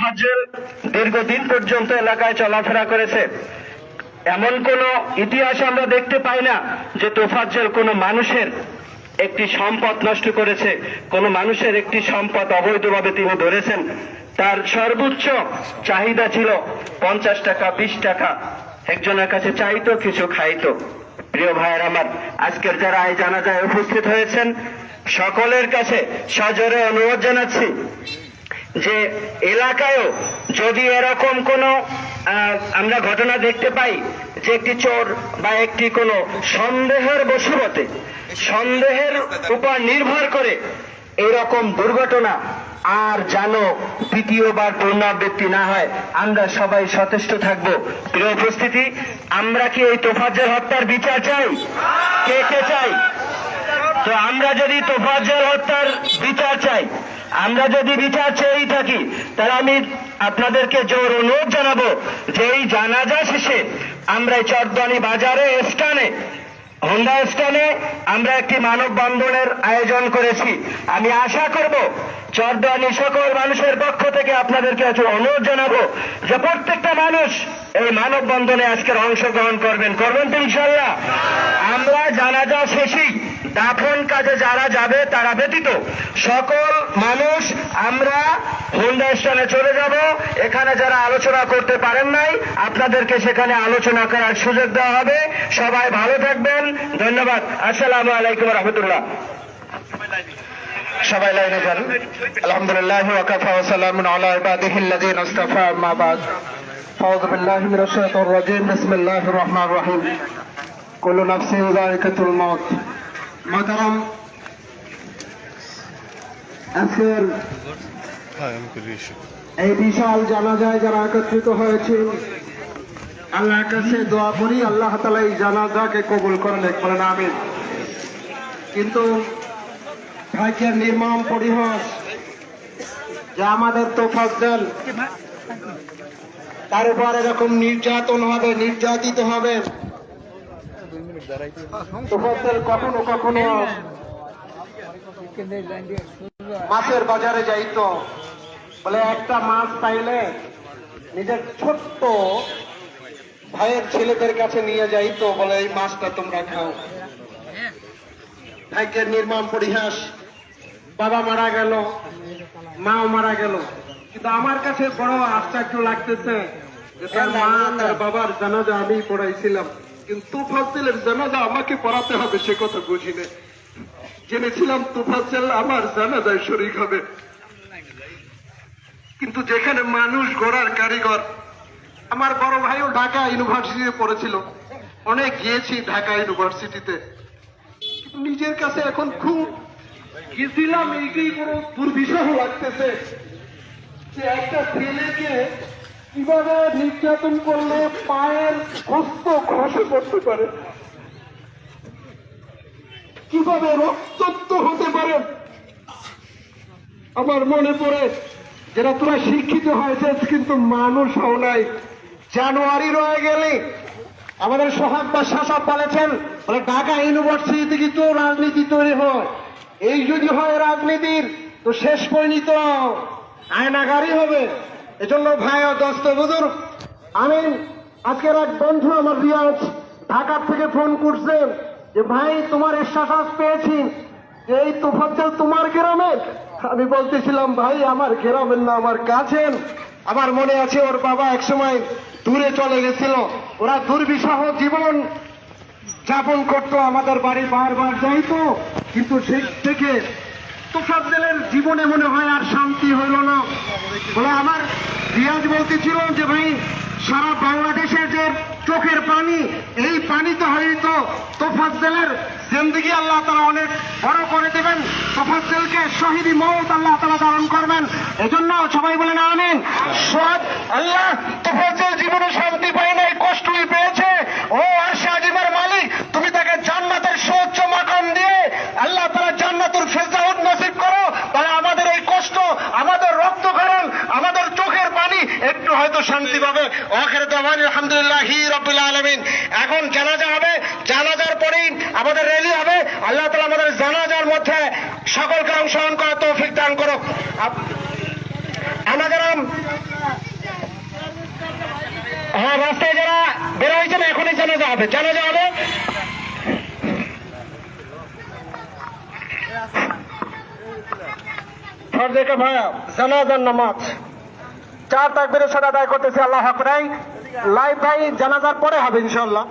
তোফাজ্জল দীর্ঘদিন পর্যন্ত এলাকায় চলাফেরা করেছে। এমন কোন ইতিহাস আমরা দেখতে পাই না যে তোফাজ্জল কোনো মানুষের একটি সম্পদ নষ্ট করেছে, কোন মানুষের একটি সম্পদ অবৈধভাবে তিনি ধরেছেন। তার সর্বোচ্চ চাহিদা ছিল 50 টাকা, 20 টাকা, একজনের কাছে চাইতো, কিছু খাইতো। প্রিয় ভাইয়ের আমার, আজকের যারা এই জানাজায় উপস্থিত হয়েছেন সকলের কাছে সজোরে অনুরোধ জানাচ্ছি যে এলাকায়ও যদি এরকম কোনো আমরা ঘটনা দেখতে পাই যে একটি চোর বা একটি কোনো সন্দেহের বশবর্তী, সন্দেহের উপর নির্ভর করে এরকম দুর্ঘটনা আর যেন দ্বিতীয়বার পুনরাবৃত্তি না হয়, আমরা সবাই সচেষ্ট থাকব। প্রিয় উপস্থিতি, আমরা কি এই তোফাজ্জল হত্যার বিচার চাই? কে কে চাই? তো আমরা যদি তোফাজ্জল হত্যার বিচার চাই, আমরা যদি বিচার চেয়েই থাকি, তাহলে আমি আপনাদেরকে জোর অনুরোধ জানাবো যে এই জানাজা শেষে আমরা চরদানি বাজারে স্থানে, হোন্ডা স্থানে আমরা একটি মানববন্ধনের আয়োজন করেছি। আমি আশা করব চরদানি সকল মানুষের পক্ষ থেকে আপনাদেরকে অনুরোধ জানাবো যে প্রত্যেকটা মানুষ এই মানববন্ধনে আজকের অংশগ্রহণ করবেন তো ইনশাআল্লাহ। আমরা জানাজা শেষেই দাফন কাজে যারা যাবে তারা ব্যতীত সকল মানুষ আমরা হোন্ডা স্থানে চলে যাব। এখানে যারা আলোচনা করতে পারেন নাই, আপনাদেরকে সেখানে আলোচনা করার সুযোগ দেওয়া হবে। সবাই ভালো থাকবেন, ধন্যবাদ। আসসালামু আলাইকুম ওয়া রাহমাতুল্লাহ। সবাই লাইনে যান। আলহামদুলিল্লাহ ওয়া কাফা ওয়া সালামুন আলা ইবাদিহিল্লাযিনা ইসতাফা, আম্মা বাদ। আউযু বিল্লাহি মিনাশ শাইতানির রাজীম। বিসমিল্লাহির রহমানির রহিম। কুল্লু নাফসিন যায়িকাতুল মাউত। মুহতারাম, আজকের এই বিশাল জানাজায় যারা একত্রিত হয়েছে, আল্লাহর কাছে দোয়া করি আল্লাহ তাআলা এই জানাজাকে কবুল করেন, বলেন আমিন। কিন্তু ভাগ্যের নির্মম পরিহাস যে আমাদের তোফাজ্জল তার উপর এরকম নির্যাতন হবে, নির্যাতিত হবে। তোফাজ্জল কখনো কখনো মাছের বাজারে যাইতো, বলে একটা মাছ পাইলে নিজের ছোট্ট ভাইয়ের ছেলেদের কাছে নিয়ে যাইতো, বলে এই মাছটা তোমরা খাও। ভাগ্যের নির্মম পরিহাস, বাবা মারা গেল, মাও মারা গেল। কিন্তু আমার কাছে বড় আশ্চর্য লাগতেছে যে তার মা তার বাবার জানাজা আমি পড়াইছিলাম, কিন্তু তোফাজ্জলের জানাজা আমাকে পড়াতে হবে সে কথা বুঝিনি। জেনেছিলাম তোফাজ্জল আমার জানাজায় শরীক হবে, কিন্তু যেখানে মানুষ গড়ার কারিগর, আমার বড় ভাইও ঢাকা ইউনিভার্সিটিতে পড়েছিল, অনেক গিয়েছি ঢাকা ইউনিভার্সিটিতে, কিন্তু নিজের কাছে এখন খুব গেছিলাম, এইটাই বড় দুর্বিষহ লাগতেছে যে একটা ছেলেকে কিভাবে নির্যাতন করলে পায়ের হস্ত খসে পড়তে পারে, কিভাবে রক্তাক্ত হতে পারে। আমার মনে পড়ে যারা তোরা শিক্ষিত হয়েছে কিন্তু মানুষ হও নাই। জানুয়ারি রয়ে গেলে আমাদের সোহাগ বা শাসক বলেছেন, বলে ঢাকা ইউনিভার্সিটি থেকে তো রাজনীতি তৈরি হয়, এই যদি হয় রাজনীতির তো শেষ পরিণত আয়নাগারই হবে। এজন্য ভাই ও দোস্ত বুজুর্গ, আমি আজকের এক বন্ধু আমার রিয়াজ ঢাকা থেকে ফোন করছেন যে ভাই তোমার এসএসএস পেয়েছি, এই তোফাজ্জল তোমার গ্রামের? আমি বলতেছিলাম ভাই আমার গ্রামের না, আমার কাছের। আমার মনে আছে ওর বাবা একসময় দূরে চলে গেছিল, ওরা দুর্বিষহ জীবন যাপন করতো, আমাদের বাড়ি বারবার যাইতো, কিন্তু সেই থেকে তোফাজ্জলের জীবনে মনে হয় আর শান্তি হইল না। বলে আমার রিয়াজ বলতেছিল যে ভাই সারা বাংলাদেশের যে চোখের পানি, এই পানিতে হয়তো তোফাজ্জলের জিন্দেগি আল্লাহ তাআলা অনেক বড় করে দেবেন, তোফাজ্জলকে শহীদি মওত আল্লাহ তাআলা দান করবেন। এজন্য সবাই বলেন আমিন। সব আল্লাহ তোফাজ্জল জীবনে শান্তি পায় নাই, কষ্টই পেয়েছে। ও আরশে আজিমের মালিক, তুমি তাকে জান্নাতের সর্বোচ্চ মাকাম দিয়ে আল্লাহ তাআলা জান্নাতুল ফেরদাউস নসিব করো, তাহলে আমাদের এই কষ্ট, আমাদের রক্তক্ষরণ, আমাদের চোখের পানি একটু হয়তো শান্তি পাবে। আখিরাত দাওয়ানা আলহামদুলিল্লাহি রাব্বিল আলামিন। এখন জানাজা হবে, জানাজার পরেই আমাদের র্যালি হবে। আল্লাহ তাআলা আমাদের জানাজার মধ্যে সকলকে অংশগ্রহণ করার তৌফিক দান করুক। আমাদের এখনই জানাজা হবে, জানাজা হবে। দেখে ভাইয়া জানাজার নামাজ 4 তাকবীরের সাথে আদায় করতেছি। আল্লাহু আকবার। লাইভ ভাই জানাজার পরে হবে ইনশাআল্লাহ।